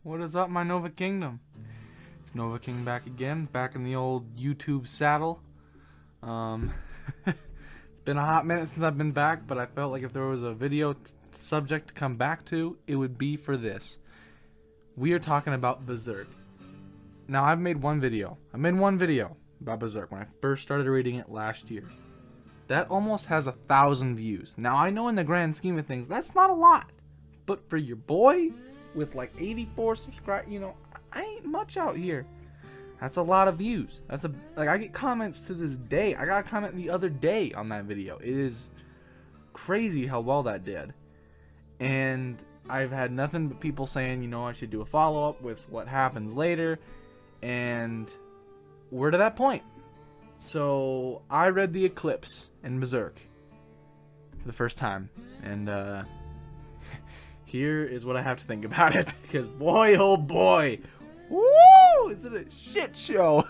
What is up, my Nova Kingdom? It's Nova King back again, back in the old YouTube saddle. It's been a hot minute since I've been back, but I felt like if there was a video subject to come back to, it would be for this. We are talking about Berserk. Now, I made one video about Berserk when I first started reading it last year. That almost has 1,000 views. Now, I know in the grand scheme of things, that's not a lot. But for your boy, with like 84 subscribers, I ain't much out here. That's a lot of views. I get comments to this day. I got a comment the other day on that video. It is crazy how well that did. And I've had nothing but people saying, I should do a follow-up with what happens later. And we're to that point. So I read the Eclipse in Berserk for the first time. And here is what I have to think about it. Because boy, oh boy. Woo! Is it a shit show?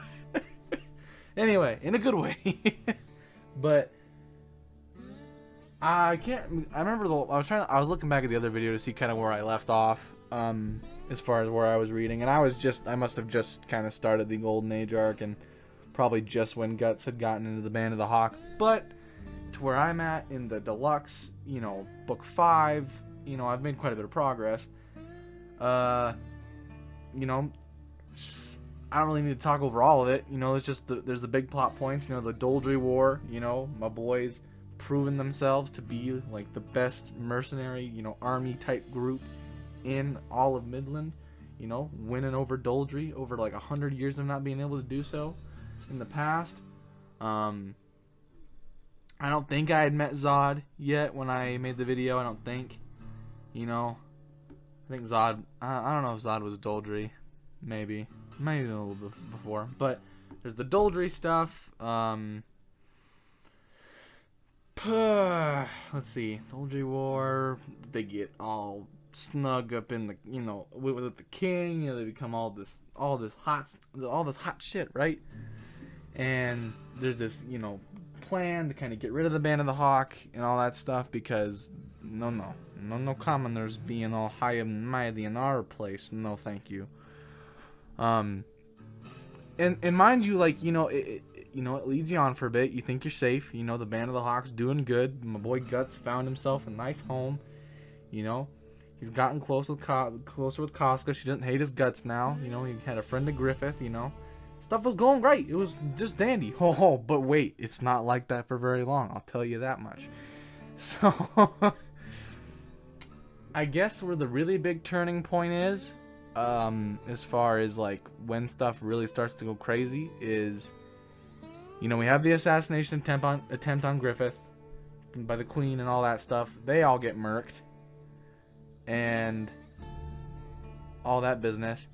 Anyway, in a good way. But I remember I was looking back at the other video to see kind of where I left off, as far as where I was reading, and I must have just kind of started the Golden Age arc, and probably just when Guts had gotten into the Band of the Hawk. But to where I'm at in the deluxe, book 5, I've made quite a bit of progress. I don't really need to talk over all of it. It's just there's the big plot points. The Doldry War. My boys proving themselves to be like the best mercenary, army type group in all of Midland. Winning over Doldry over like 100 years of not being able to do so in the past. I don't think I had met Zod yet when I made the video. I don't think. I think Zod. I don't know if Zod was Doldry. Maybe a little bit before. But there's the Doldry stuff. Let's see. Doldry War. They get all snug up in the with the king. They become all this hot shit, right? And there's this plan to kind of get rid of the Band of the Hawk and all that stuff because no commoners being all high and mighty in our place. No, thank you. And mind you, it leads you on for a bit. You think you're safe. The Band of the Hawk's doing good. My boy Guts found himself a nice home. He's gotten closer with Casca. She doesn't hate his guts now. He had a friend of Griffith. Stuff was going great. It was just dandy. Oh, but wait, it's not like that for very long. I'll tell you that much. So, I guess where the really big turning point is, as far as like when stuff really starts to go crazy, is we have the assassination attempt on Griffith by the Queen and all that stuff. They all get murked and all that business.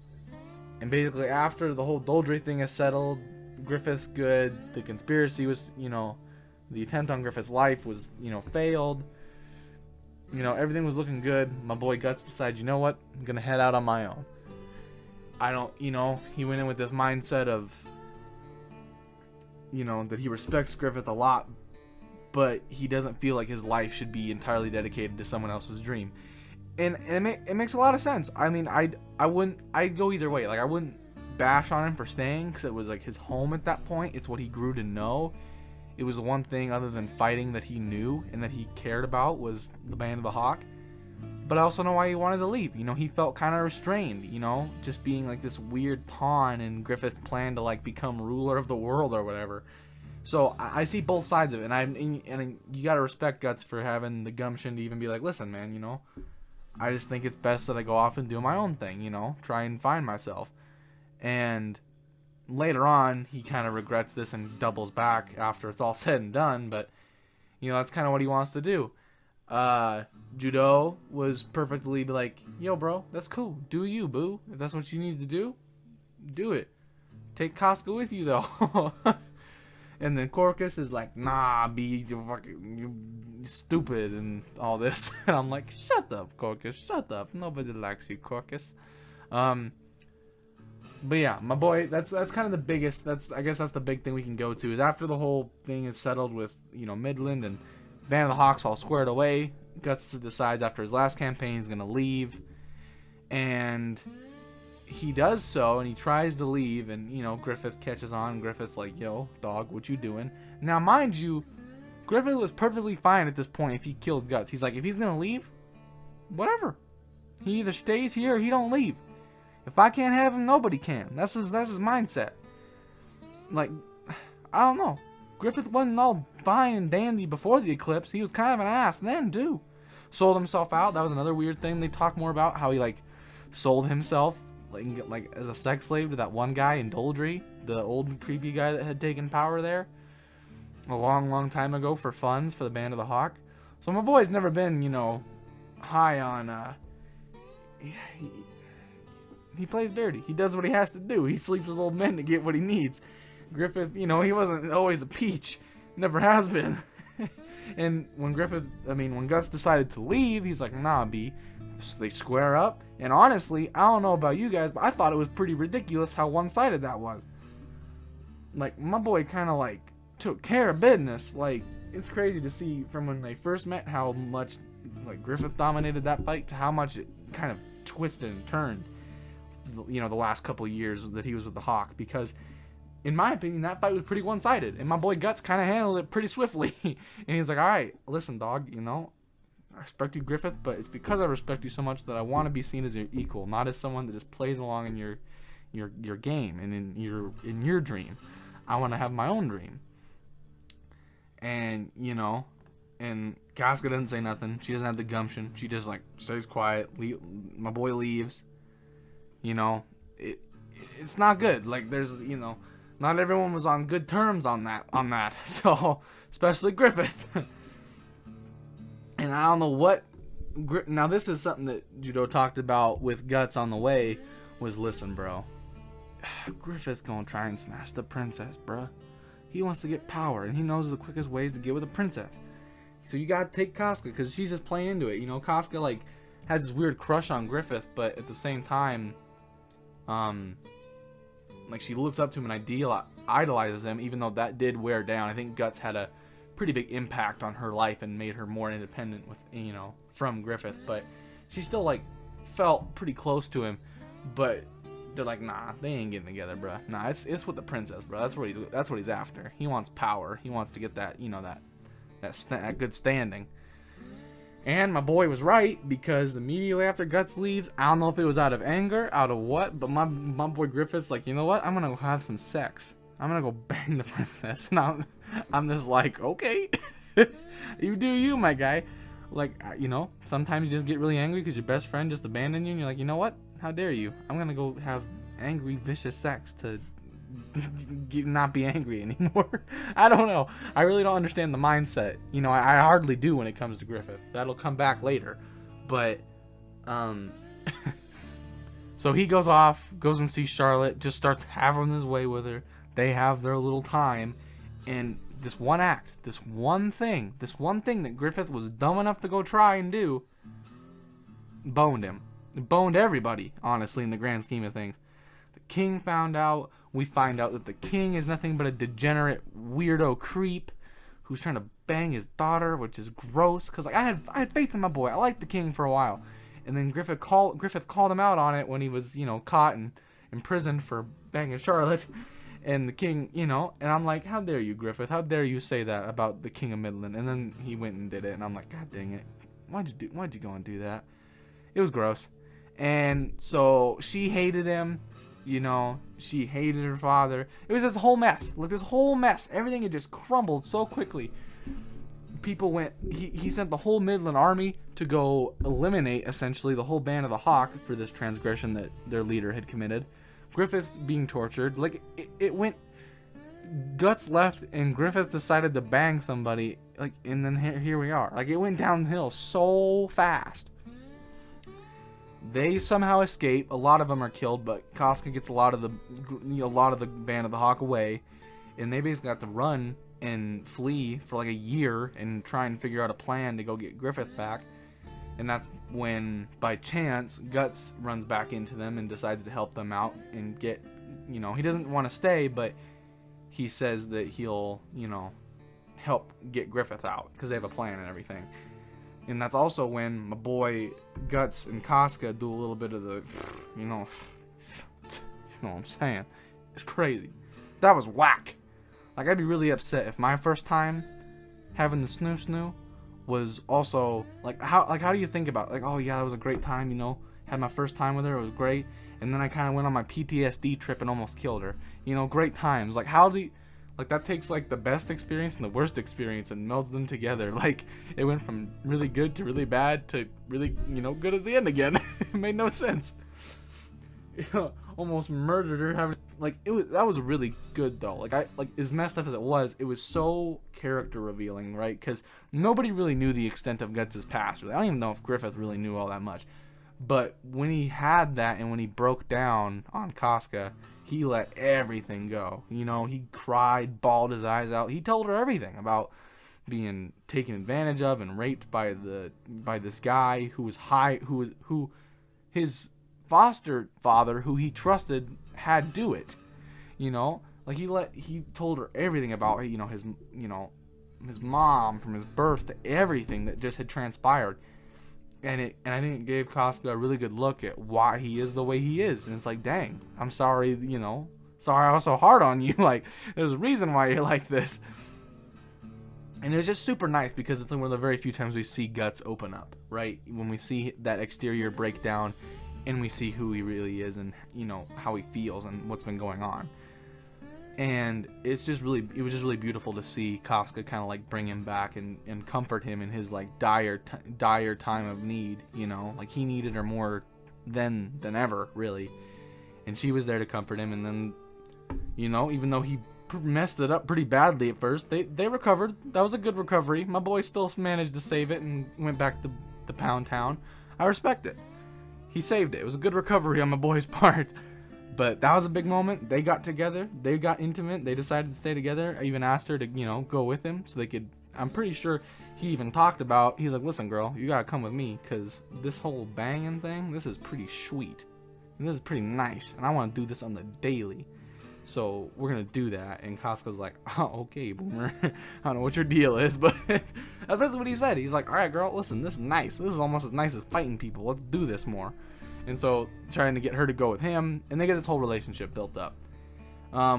And basically after the whole Doldry thing is settled, Griffith's good, the conspiracy was, the attempt on Griffith's life was, failed. Everything was looking good. My boy Guts decides, you know what? I'm going to head out on my own. He went in with this mindset of, that he respects Griffith a lot, but he doesn't feel like his life should be entirely dedicated to someone else's dream. And it makes a lot of sense. I mean, I'd go either way. Like, I wouldn't bash on him for staying because it was like his home at that point. It's what he grew to know. It was the one thing other than fighting that he knew and that he cared about was the Band of the Hawk. But I also know why he wanted to leave. He felt kind of restrained, just being like this weird pawn in Griffith's plan to like become ruler of the world or whatever. So I see both sides of it, and you gotta respect Guts for having the gumption to even be like, listen, man, I just think it's best that I go off and do my own thing, try and find myself. And later on, he kind of regrets this and doubles back after it's all said and done, but, that's kind of what he wants to do. Judo was perfectly like, yo, bro, that's cool. Do you, boo. If that's what you need to do, do it. Take Casca with you, though. And then Corcus is like, nah, you stupid and all this. And I'm like, shut up, Corcus, shut up. Nobody likes you, Corcus. But yeah, my boy, that's kind of the biggest, I guess that's the big thing we can go to, is after the whole thing is settled with, Midland and Band of the Hawks all squared away, Guts decides after his last campaign he's going to leave. And he does so, and he tries to leave, and, you know, Griffith catches on. Griffith's like, yo, dog, what you doing? Now, mind you, Griffith was perfectly fine at this point if he killed Guts. He's like, if he's gonna leave, whatever. He either stays here or he don't leave. If I can't have him, nobody can. That's his mindset. Like, I don't know. Griffith wasn't all fine and dandy before the eclipse. He was kind of an ass then, too. Sold himself out. That was another weird thing they talk more about. How he, like, sold himself, like as a sex slave to that one guy in Doldry. The old creepy guy that had taken power there. A long, long time ago for funds for the Band of the Hawk. So my boy's never been, you know, high on, he plays dirty. He does what he has to do. He sleeps with old men to get what he needs. Griffith, you know, he wasn't always a peach. Never has been. And when when Guts decided to leave, he's like, nah, B. So they square up. And honestly, I don't know about you guys, but I thought it was pretty ridiculous how one-sided that was. Like, my boy kind of, like, took care of business. Like, it's crazy to see from when they first met how much, like, Griffith dominated that fight to how much it kind of twisted and turned, you know, the last couple of years that he was with the Hawk. Because in my opinion, that fight was pretty one-sided, and my boy Guts kind of handled it pretty swiftly. And he's like, all right, listen, dog, you know, I respect you, Griffith, but it's because I respect you so much that I want to be seen as your equal, not as someone that just plays along in your game and in your dream. I want to have my own dream. And, you know, and Casca doesn't say nothing. She doesn't have the gumption. She just, like, stays quiet. My boy leaves. You know, it's not good. Like, there's, you know, not everyone was on good terms on that. So, especially Griffith. And I don't know what. Now, this is something that Judo talked about with Guts on the way. Was, listen, bro. Griffith gonna try and smash the princess, bruh. He wants to get power, and he knows the quickest ways to get with a princess. So you gotta take Casca, because she's just playing into it. You know, Casca, like, has this weird crush on Griffith, but at the same time, like, she looks up to him and idolizes him, even though that did wear down. I think Guts had a pretty big impact on her life and made her more independent with, you know, from Griffith. But she still, like, felt pretty close to him. But they're like, nah, they ain't getting together, bruh. Nah, it's with the princess, bro. That's what he's after. He wants power. He wants to get that, you know, that good standing. And my boy was right, because immediately after Guts leaves, I don't know if it was out of anger, out of what, but my boy Griffith's like, you know what? I'm gonna go have some sex. I'm gonna go bang the princess. And I'm just like, okay, you do you, my guy. Like, you know, sometimes you just get really angry because your best friend just abandoned you, and you're like, you know what? How dare you? I'm gonna go have angry, vicious sex to not be angry anymore. I don't know. I really don't understand the mindset. You know, I hardly do when it comes to Griffith. That'll come back later. But, so he goes and sees Charlotte, just starts having his way with her. They have their little time. And this one act, this one thing that Griffith was dumb enough to go try and do, boned him. It boned everybody, honestly, in the grand scheme of things. The king found out. We find out that the king is nothing but a degenerate weirdo creep who's trying to bang his daughter, which is gross. Cause like I had faith in my boy. I liked the king for a while, and then Griffith called him out on it when he was, you know, caught and imprisoned for banging Charlotte. And the king, you know, and I'm like, how dare you, Griffith? How dare you say that about the king of Midland? And then he went and did it, and I'm like, God dang it, why'd you go and do that? It was gross. And so she hated him. You know, she hated her father. It was this whole mess. Like, this whole mess. Everything had just crumbled so quickly. People went... He sent the whole Midland army to go eliminate, essentially, the whole Band of the Hawk for this transgression that their leader had committed. Griffith's being tortured. Like, it went... Guts left, and Griffith decided to bang somebody. Like, and then here we are. Like, it went downhill so fast. They somehow escape. A lot of them are killed, but Casca gets a lot of the Band of the Hawk away, and they basically have to run and flee for like a year and try and figure out a plan to go get Griffith back. And that's when, by chance, Guts runs back into them and decides to help them out and get, you know, he doesn't want to stay, but he says that he'll, you know, help get Griffith out because they have a plan and everything. And that's also when my boy Guts and Casca do a little bit of the, you know, You know what I'm saying? It's crazy. That was whack. Like, I'd be really upset if my first time having the snoo was also like how do you think about it? Like, oh yeah, that was a great time, you know, had my first time with her, it was great, and then I kind of went on my PTSD trip and almost killed her. You know, great times. Like, how do you, like, that takes like the best experience and the worst experience and melds them together. Like, it went from really good to really bad to really, you know, good at the end again. It made no sense. You know, almost murdered her. Having, like, that was really good though. Like, as messed up as it was so character revealing, right? Because nobody really knew the extent of Guts' past. Really. I don't even know if Griffith really knew all that much. But when he had that, and when he broke down on Casca, he let everything go. You know, he cried, bawled his eyes out. He told her everything about being taken advantage of and raped by this guy who his foster father, who he trusted, had do it. You know, like, he told her everything about, you know, his mom from his birth to everything that just had transpired. And I think it gave Casca a really good look at why he is the way he is. And it's like, dang, I'm sorry, you know, sorry I was so hard on you. Like, there's a reason why you're like this. And it was just super nice because it's one of the very few times we see Guts open up, right? When we see that exterior breakdown and we see who he really is and, you know, how he feels and what's been going on. And it was just really beautiful to see Casca kind of like bring him back and comfort him in his like dire time of need, you know, like he needed her more than ever, really. And she was there to comfort him. And then, you know, even though he messed it up pretty badly at first, they recovered. That was a good recovery. My boy still managed to save it and went back to the Pound Town. I respect it. He saved it. It was a good recovery on my boy's part. But that was a big moment. They got together. They got intimate. They decided to stay together. I even asked her to, you know, go with him so they could. I'm pretty sure he even talked about. He's like, listen, girl, you gotta come with me because this whole banging thing, this is pretty sweet. And this is pretty nice. And I want to do this on the daily. So we're gonna do that. And Casca's like, oh, okay, boomer. I don't know what your deal is, but that's basically what he said. He's like, all right, girl, listen, this is nice. This is almost as nice as fighting people. Let's do this more. And so, trying to get her to go with him, and they get this whole relationship built up.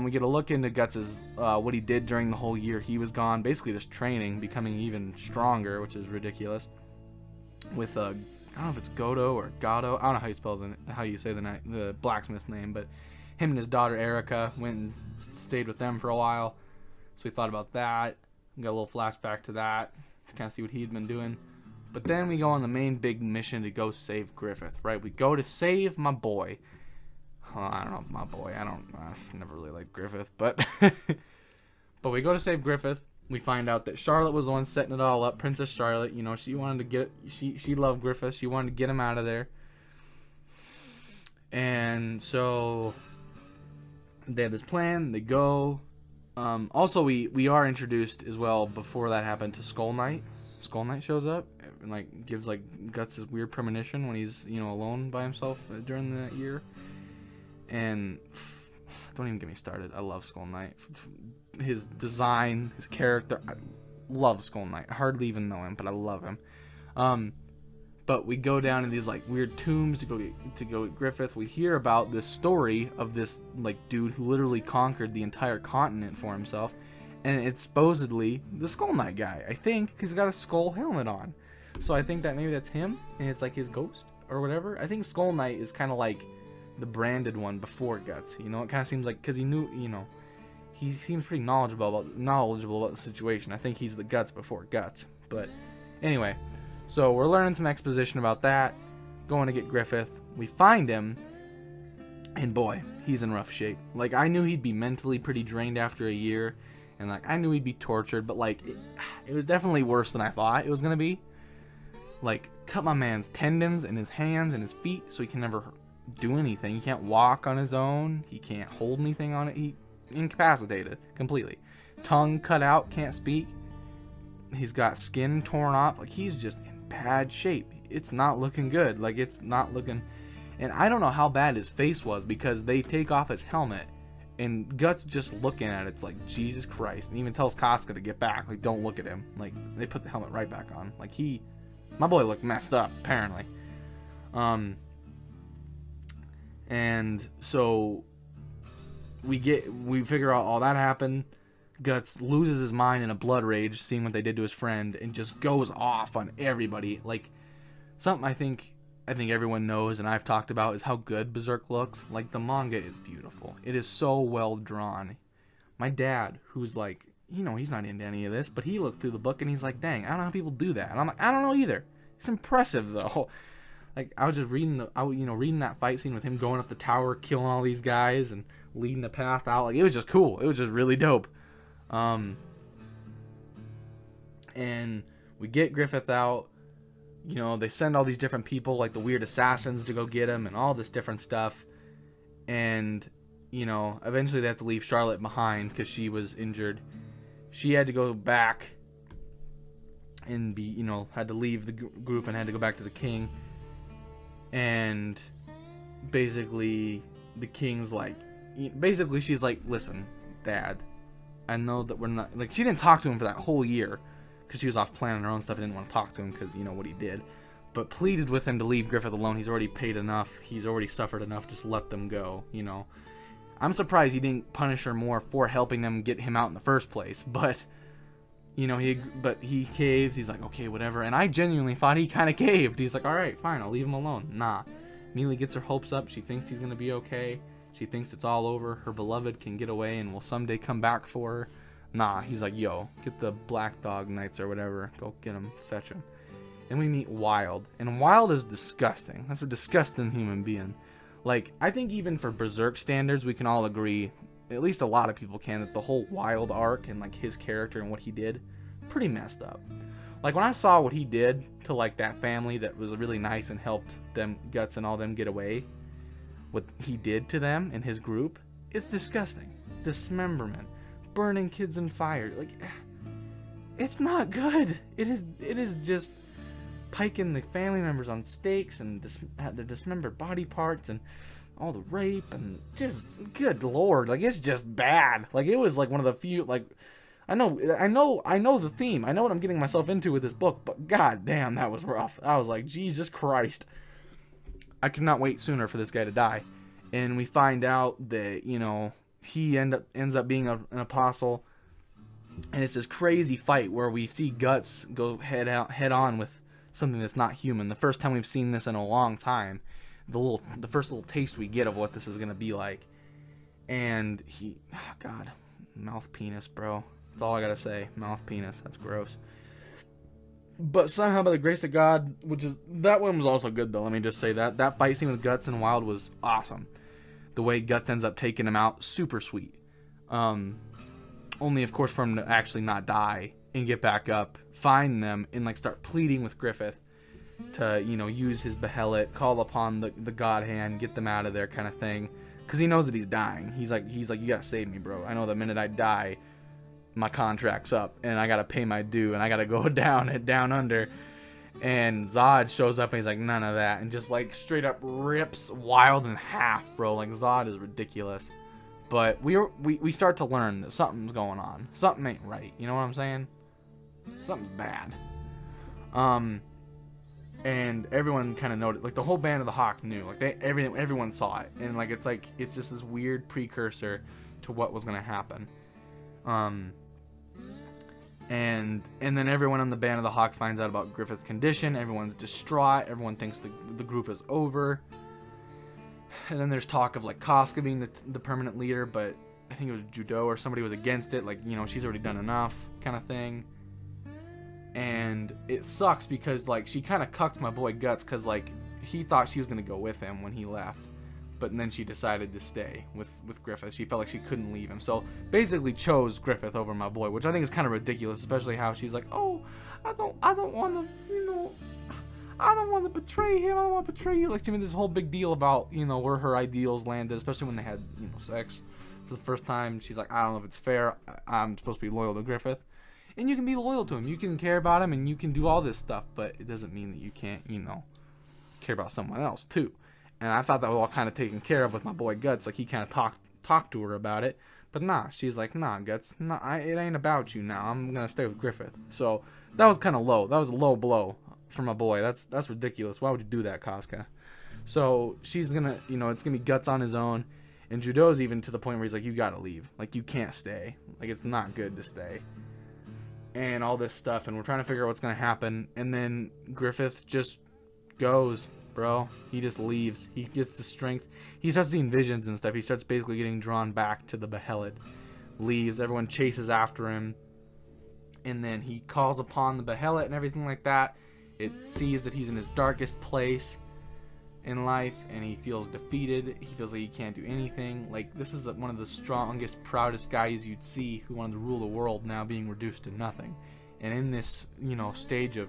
We get a look into Guts' what he did during the whole year he was gone, basically just training, becoming even stronger, which is ridiculous. With I don't know if it's Godo or Gado, I don't know how you say the blacksmith's name, but him and his daughter Erica went and stayed with them for a while. So we thought about that. We got a little flashback to that to kind of see what he had been doing. But then we go on the main big mission to go save Griffith, right? We go to save my boy. I don't know, my boy. I've never really liked Griffith, but but we go to save Griffith. We find out that Charlotte was the one setting it all up. Princess Charlotte, you know, she wanted to get she loved Griffith. She wanted to get him out of there. And so they have this plan. They go. Also, we are introduced as well before that happened to Skull Knight. Skull Knight shows up and like gives like Guts this weird premonition when he's, you know, alone by himself during that year. And don't even get me started. I love Skull Knight. His design, his character. I love Skull Knight. I hardly even know him, but I love him. But we go down in these like weird tombs to go get Griffith. We hear about this story of this like dude who literally conquered the entire continent for himself. And it's supposedly the Skull Knight guy. I think he's got a skull helmet on. So I think that maybe that's him, and it's like his ghost or whatever. I think Skull Knight is kind of like the branded one before Guts. You know, it kind of seems like, because he knew, you know, he seems pretty knowledgeable about the situation. I think he's the Guts before Guts. But anyway, so we're learning some exposition about that. Going to get Griffith. We find him, and boy, he's in rough shape. Like, I knew he'd be mentally pretty drained after a year. And, like, I knew he'd be tortured, but, like, it was definitely worse than I thought it was going to be. Like, cut my man's tendons in his hands and his feet so he can never do anything. He can't walk on his own. He can't hold anything on it. He incapacitated completely. Tongue cut out, can't speak. He's got skin torn off. Like, he's just in bad shape. It's not looking good. Like, it's not looking... And I don't know how bad his face was because they take off his helmet. And Guts just looking at it's like, Jesus Christ. And even tells Casca to get back. Like, don't look at him. Like, they put the helmet right back on. Like, my boy looked messed up, apparently. And so we figure out all that happened. Guts loses his mind in a blood rage, seeing what they did to his friend, and just goes off on everybody. Like, something I think everyone knows and I've talked about is how good Berserk looks. Like, the manga is beautiful. It is so well drawn. My dad, who's like, he's not into any of this, but he looked through the book and he's like, dang, I don't know how people do that. And I'm like, I don't know either. It's impressive though. Like, I was just reading reading that fight scene with him going up the tower, killing all these guys and leading the path out. Like, it was just cool. It was just really dope. And we get Griffith out. They send all these different people, like the weird assassins, to go get him and all this different stuff. And, eventually they have to leave Charlotte behind because she was injured. She had to go back and had to leave the group and had to go back to the king. And basically the king's like, she's like, listen, Dad, I know that we're not, like, she didn't talk to him for that whole year because she was off planning her own stuff and didn't want to talk to him because what he did, but pleaded with him to leave Griffith alone. He's already paid enough, he's already suffered enough, just let them go. I'm surprised he didn't punish her more for helping them get him out in the first place, but he caves. He's like, okay, whatever. And I genuinely thought he kind of caved. He's like, all right, fine, I'll leave him alone. Nah. Immediately gets her hopes up. She thinks he's gonna be okay. She thinks it's all over. Her beloved can get away and will someday come back for her. Nah, he's like, yo, get the Black Dog Knights or whatever. Go get him, fetch him. And we meet Wild. And Wild is disgusting. That's a disgusting human being. Like, I think even for Berserk standards, we can all agree, at least a lot of people can, that the whole Wild arc and, like, his character and what he did, pretty messed up. Like, when I saw what he did to, like, that family that was really nice and helped them, Guts and all them, get away, what he did to them and his group, it's disgusting. Dismemberment, burning kids in fire, like, it's not good. It is just piking the family members on stakes and the dismembered body parts and all the rape and just, good lord, like, it's just bad. Like, it was like one of the few, like, I know the theme. I know what I'm getting myself into with this book, but god damn, that was rough. I was like, Jesus Christ. I could not wait sooner for this guy to die. And we find out that, he ends up being an apostle. And it's this crazy fight where we see Guts go head on with something that's not human. The first time we've seen this in a long time. The first little taste we get of what this is going to be like. And God, mouth penis, bro. That's all I gotta say. Mouth penis. That's gross. But somehow, by the grace of God, that one was also good though. Let me just say that fight scene with Guts and Wild was awesome. The way Guts ends up taking him out, super sweet. Only of course for him to actually not die and get back up, find them, and like start pleading with Griffith to use his behelit, call upon the God Hand, get them out of there, kind of thing. Because he knows that he's dying. He's like, you gotta save me, bro. I know the minute I die, my contract's up and I gotta pay my due and I gotta go down under. And Zod shows up and he's like, none of that, and just like straight up rips Wild in half, bro. Like, Zod is ridiculous. But we start to learn that something's going on. Something ain't right. You know what I'm saying? Something's bad. And everyone kind of noted, like the whole band of the Hawk knew, like everyone saw it, and like it's just this weird precursor to what was gonna happen. And then everyone on the band of the Hawk finds out about Griffith's condition. Everyone's distraught. Everyone thinks the group is over. And then there's talk of like Casca being the permanent leader, but I think it was Judo or somebody was against it. Like, she's already done enough, kind of thing. And it sucks because like she kind of cucked my boy Guts, because like he thought she was gonna go with him when he left. But then she decided to stay with Griffith. She felt like she couldn't leave him. So basically chose Griffith over my boy, which I think is kind of ridiculous, especially how she's like, oh, I don't want to, I don't want to betray him. I don't want to betray you. Like, she made this whole big deal about, where her ideals landed, especially when they had, sex for the first time. She's like, I don't know if it's fair. I'm supposed to be loyal to Griffith. And you can be loyal to him. You can care about him and you can do all this stuff, but it doesn't mean that you can't, care about someone else too. And I thought that was all kind of taken care of with my boy Guts. Like, he kind of talked to her about it. But nah, she's like, nah, Guts, nah, it ain't about you now. I'm going to stay with Griffith. So that was kind of low. That was a low blow for my boy. That's ridiculous. Why would you do that, Casca? So she's going to, it's going to be Guts on his own. And Judo's even to the point where he's like, you gotta leave. Like, you can't stay. Like, it's not good to stay. And all this stuff, and we're trying to figure out what's gonna happen. And then Griffith just goes, bro. He just leaves. He gets the strength. He starts seeing visions and stuff. He starts basically getting drawn back to the Behelit. Leaves. Everyone chases after him. And then he calls upon the Behelit and everything like that. It sees that he's in his darkest place in life, and he feels defeated. He feels like he can't do anything. Like, this is one of the strongest, proudest guys you'd see who wanted to rule the world, now being reduced to nothing. And in this, you know, stage of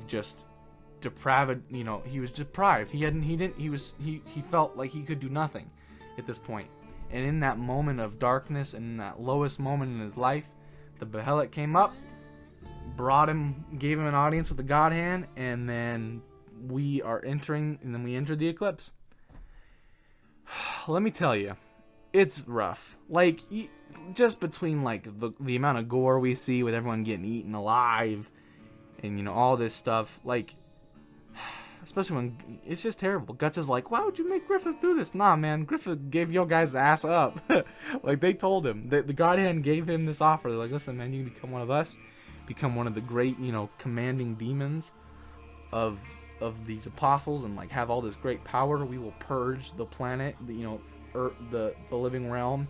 just depraved, you know, he was deprived. He felt like he could do nothing at this point. And in that moment of darkness, and in that lowest moment in his life, the Behelit came up, brought him, gave him an audience with the God Hand, and then we entered the Eclipse. Let me tell you, it's rough. Like, just between like the amount of gore we see with everyone getting eaten alive, and you know, all this stuff, like, especially when it's just terrible. Guts is like, why would you make Griffith do this? Nah, man, Griffith gave your guys' ass up. Like, they told him, the God Hand gave him this offer. They're like, listen, man, you can become one of us, become one of the great, you know, commanding demons of these apostles, and like have all this great power. We will purge the planet, the living realm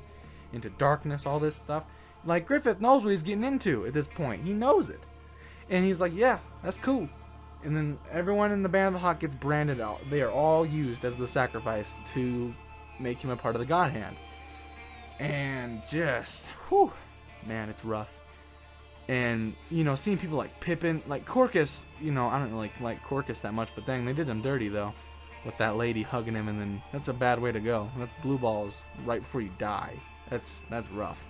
into darkness, all this stuff. Like, Griffith knows what he's getting into at this point. He knows it. And he's like, yeah, that's cool. And then everyone in the Band of the Hawk gets branded out. They are all used as the sacrifice to make him a part of the God Hand. And just, whew, man, it's rough. And, you know, seeing people like Pippin, like Corcus, you know, I don't really like Corcus that much, but dang, they did him dirty, though. With that lady hugging him, and then that's a bad way to go. That's blue balls right before you die. That's rough.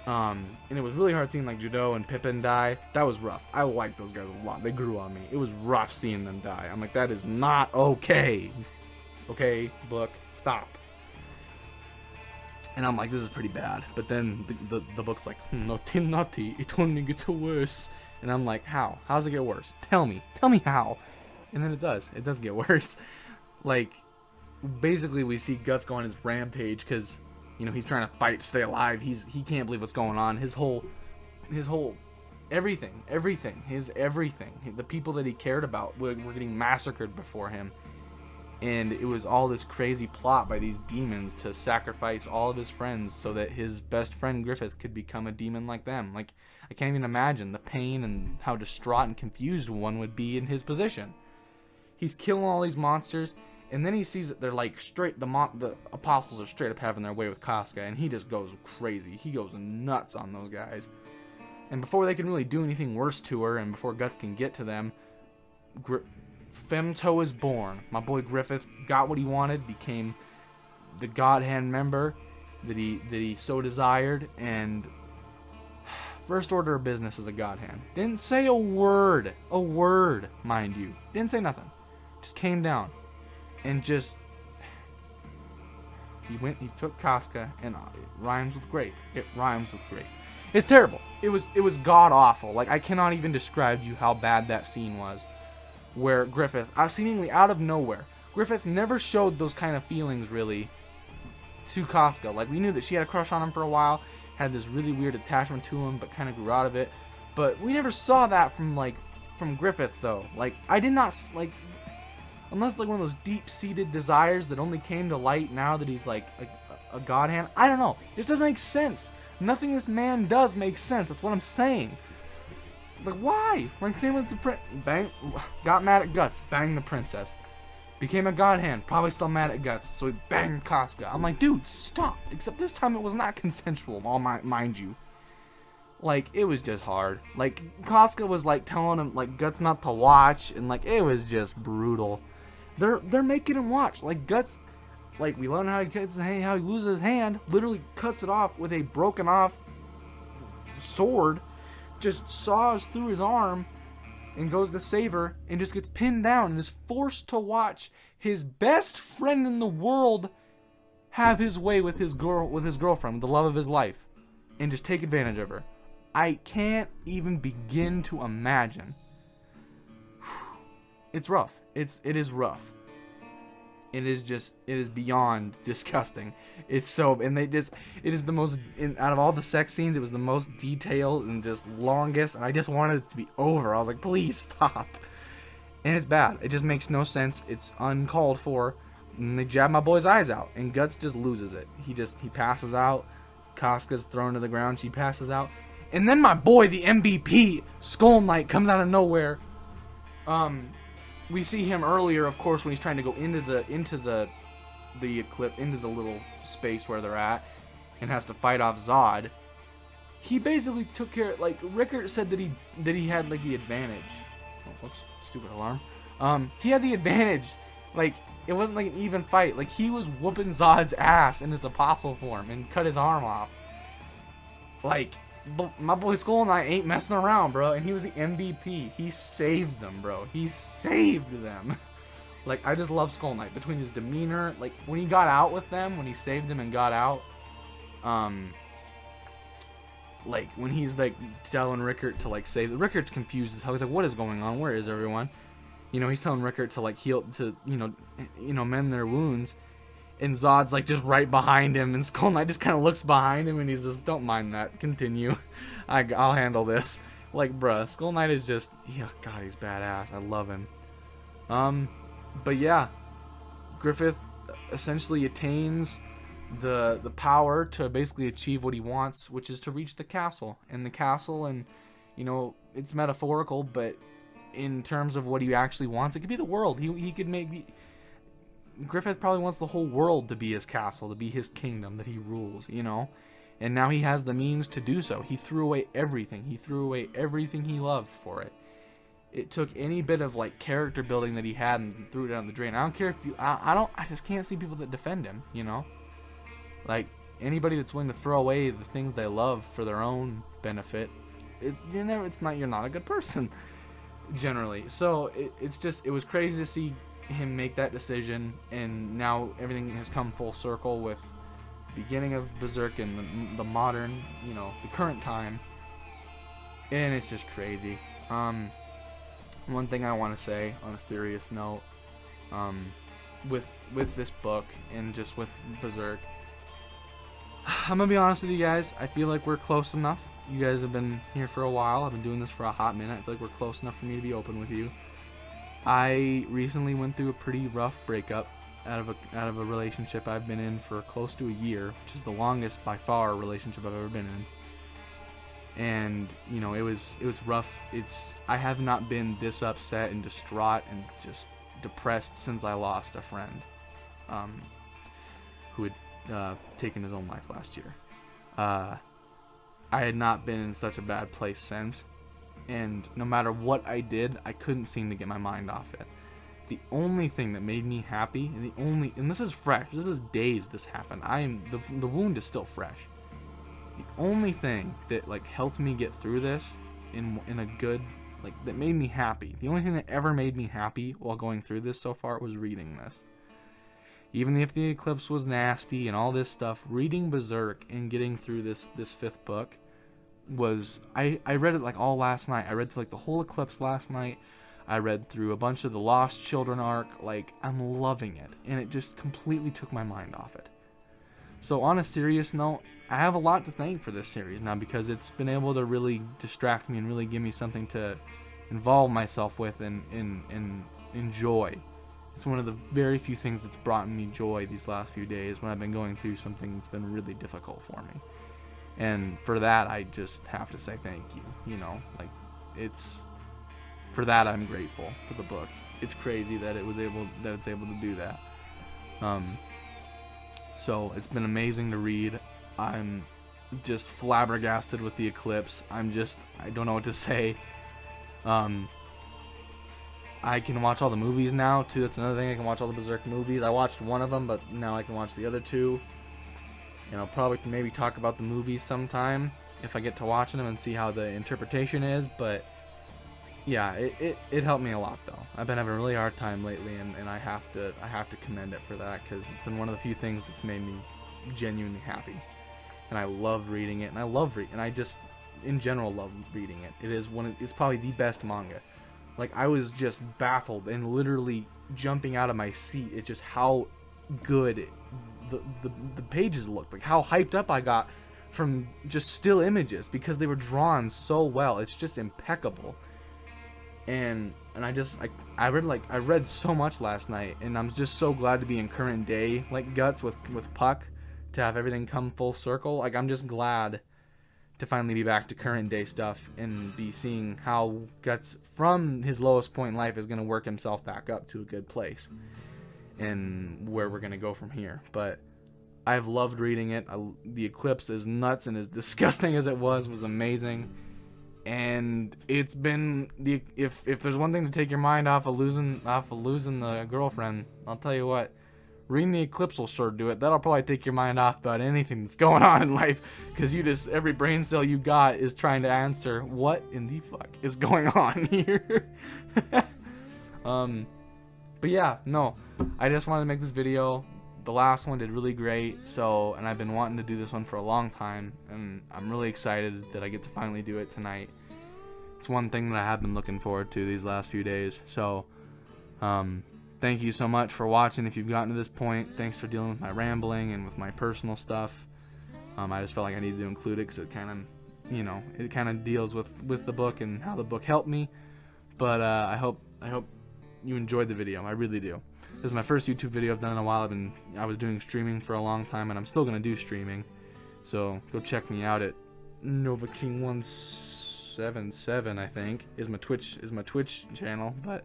And it was really hard seeing like Judo and Pippin die. That was rough. I liked those guys a lot. They grew on me. It was rough seeing them die. I'm like, that is not okay. Okay, book, stop. And I'm like, this is pretty bad. But then the book's like, naughty, it only gets worse. And I'm like, how? How does it get worse? Tell me how. And then it does get worse. Like, basically we see Guts go on his rampage because, you know, he's trying to fight to stay alive. He can't believe what's going on. His whole everything. The people that he cared about were getting massacred before him. And it was all this crazy plot by these demons to sacrifice all of his friends so that his best friend Griffith could become a demon like them. Like, I can't even imagine the pain and how distraught and confused one would be in his position. He's killing all these monsters, and then he sees that they're like straight, the apostles are straight up having their way with Casca, and he just goes crazy. He goes nuts on those guys. And before they can really do anything worse to her, and before Guts can get to them, Femto is born. My boy Griffith got what he wanted, became the God Hand member that he so desired, and first order of business as a God Hand. Didn't say a word, mind you. Didn't say nothing. Just came down, and just he took Casca, and it rhymes with grape. It rhymes with grape. It's terrible. It was god awful. Like, I cannot even describe to you how bad that scene was. Where Griffith, seemingly out of nowhere, Griffith never showed those kind of feelings really to Casca. Like, we knew that she had a crush on him for a while, had this really weird attachment to him, but kind of grew out of it. But we never saw that from Griffith, though. Like, I did not, like, unless like one of those deep-seated desires that only came to light now that he's like a God Hand. I don't know. It just doesn't make sense. Nothing this man does makes sense. That's what I'm saying. Like, why? Like, same with the bang, got mad at Guts, banged the princess. Became a God Hand, probably still mad at Guts, so he banged Casca. I'm like, dude, stop. Except this time it was not consensual, mind you. Like, it was just hard. Like, Casca was like telling him like Guts not to watch, and like it was just brutal. They're making him watch. Like, Guts, like, we learn how he loses his hand, literally cuts it off with a broken off sword. Just saws through his arm and goes to save her and just gets pinned down and is forced to watch his best friend in the world have his way with his girlfriend, the love of his life, and just take advantage of her. I can't even begin to imagine. It's rough. It is rough. It is beyond disgusting. It's so, and it is the most, out of all the sex scenes, it was the most detailed and just longest, and I just wanted it to be over. I was like, please stop. And it's bad. It just makes no sense. It's uncalled for. And they jab my boy's eyes out, and Guts just loses it. He passes out. Casca's thrown to the ground. She passes out. And then my boy, the MVP, Skull Knight, comes out of nowhere. We see him earlier, of course, when he's trying to go into the Eclipse, into the little space where they're at, and has to fight off Zod. He basically took care of, like, Rickert said that he had, like, the advantage. Oh, whoops, stupid alarm. He had the advantage. Like, it wasn't like an even fight. Like, he was whooping Zod's ass in his apostle form and cut his arm off. Like, my boy Skull Knight ain't messing around, bro. And he was the MVP. He saved them, bro. He saved them. Like, I just love Skull Knight. Between his demeanor, like, when he got out with them, when he saved them and got out, like, when he's, like, telling Rickert to, like, save... Rickert's confused as hell. He's like, what is going on? Where is everyone? You know, he's telling Rickert to, like, heal... to, you know, mend their wounds. And Zod's, like, just right behind him. And Skull Knight just kind of looks behind him. And he's just, don't mind that. Continue. I'll handle this. Like, bruh. Skull Knight is just... Yeah, God, he's badass. I love him. But, yeah. Griffith essentially attains the power to basically achieve what he wants, which is to reach the castle. And the castle, and, you know, it's metaphorical, but in terms of what he actually wants, it could be the world. He could maybe... Griffith probably wants the whole world to be his castle, to be his kingdom that he rules, you know? And now he has the means to do so. He threw away everything. He threw away everything he loved for it. It took any bit of, like, character building that he had and threw it down the drain. I don't care if you... I just can't see people that defend him, you know? Like, anybody that's willing to throw away the things they love for their own benefit, you're not a good person, generally. So, it was crazy to see him make that decision, and now everything has come full circle with the beginning of Berserk and the modern, you know, the current time, and it's just crazy. One thing I want to say on a serious note, with this book and just with Berserk, I'm gonna be honest with you guys, I feel like we're close enough. You guys have been here for a while. I've been doing this for a hot minute. I feel like we're close enough for me to be open with you. I recently went through a pretty rough breakup out of a relationship I've been in for close to a year, which is the longest by far relationship I've ever been in. And, you know, it was rough. I have not been this upset and distraught and just depressed since I lost a friend who had taken his own life last year. I had not been in such a bad place since. And no matter what I did, I couldn't seem to get my mind off it. The only thing that made me happy, and this is fresh, this is days this happened. The wound is still fresh. The only thing that, like, helped me get through this in a good, like, that made me happy. The only thing that ever made me happy while going through this so far was reading this. Even if the Eclipse was nasty and all this stuff, reading Berserk and getting through this fifth book was, I read it like all last night. I read through like the whole Eclipse last night. I read through a bunch of the Lost Children arc. Like, I'm loving it, and it just completely took my mind off it. So on a serious note, I have a lot to thank for this series now, because it's been able to really distract me and really give me something to involve myself with and enjoy. It's one of the very few things that's brought me joy these last few days when I've been going through something that's been really difficult for me. And for that, I just have to say thank you. You know, like, for that I'm grateful for the book. It's crazy that it's able to do that. So it's been amazing to read. I'm just flabbergasted with the Eclipse. I don't know what to say. I can watch all the movies now too. That's another thing. I can watch all the Berserk movies. I watched one of them, but now I can watch the other two. And I'll probably maybe talk about the movies sometime if I get to watching them and see how the interpretation is. But yeah, it helped me a lot though. I've been having a really hard time lately, and I have to commend it for that, because it's been one of the few things that's made me genuinely happy. And I love reading it, and I just in general love reading it. It's probably the best manga. Like, I was just baffled and literally jumping out of my seat. It's just how good the pages looked, like how hyped up I got from just still images because they were drawn so well. It's just impeccable. And I read so much last night, and I'm just so glad to be in current day like Guts with Puck, to have everything come full circle. Like, I'm just glad to finally be back to current day stuff and be seeing how Guts from his lowest point in life is going to work himself back up to a good place, and where we're going to go from here. But I've loved reading it. The Eclipse, as nuts and as disgusting as it was amazing. And it's been if there's one thing to take your mind off of losing the girlfriend, I'll tell you what, reading the Eclipse will sure do it. That'll probably take your mind off about anything that's going on in life, because every brain cell you got is trying to answer what in the fuck is going on here. But yeah, no, I just wanted to make this video. The last one did really great, and I've been wanting to do this one for a long time, and I'm really excited that I get to finally do it tonight. It's one thing that I have been looking forward to these last few days. So, thank you so much for watching. If you've gotten to this point, thanks for dealing with my rambling and with my personal stuff. I just felt like I needed to include it because it kind of deals with the book and how the book helped me. But I hope you enjoyed the video. I really do. This is my first YouTube video I've done in a while. I was doing streaming for a long time, and I'm still gonna do streaming. So go check me out at NovaKing177, I think, is my Twitch channel. But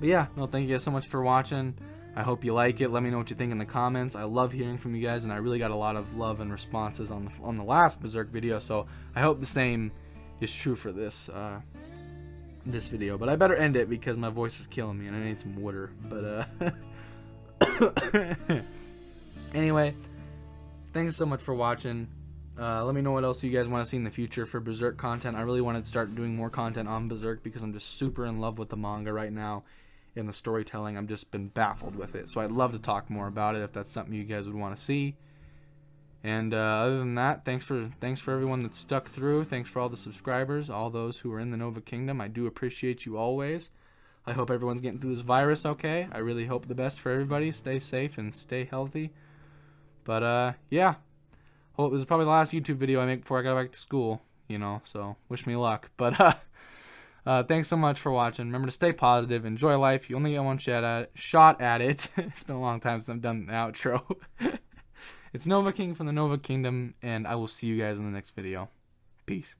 yeah, no, thank you guys so much for watching. I hope you like it. Let me know what you think in the comments. I love hearing from you guys, and I really got a lot of love and responses on the last Berserk video. So I hope the same is true for this video. But I better end it because my voice is killing me and I need some water. But anyway, thanks so much for watching. Let me know what else you guys want to see in the future for Berserk content. I really want to start doing more content on Berserk because I'm just super in love with the manga right now and the storytelling. I've just been baffled with it, so I'd love to talk more about it if that's something you guys would want to see. And other than that, thanks for everyone that stuck through. Thanks for all the subscribers, all those who are in the Nova Kingdom. I do appreciate you always. I hope everyone's getting through this virus okay. I really hope the best for everybody. Stay safe and stay healthy. But yeah, this is probably the last YouTube video I make before I go back to school. So wish me luck. But thanks so much for watching. Remember to stay positive, enjoy life. You only get one shot at it. It's been a long time since I've done the outro. It's Nova King from the Nova Kingdom, and I will see you guys in the next video. Peace.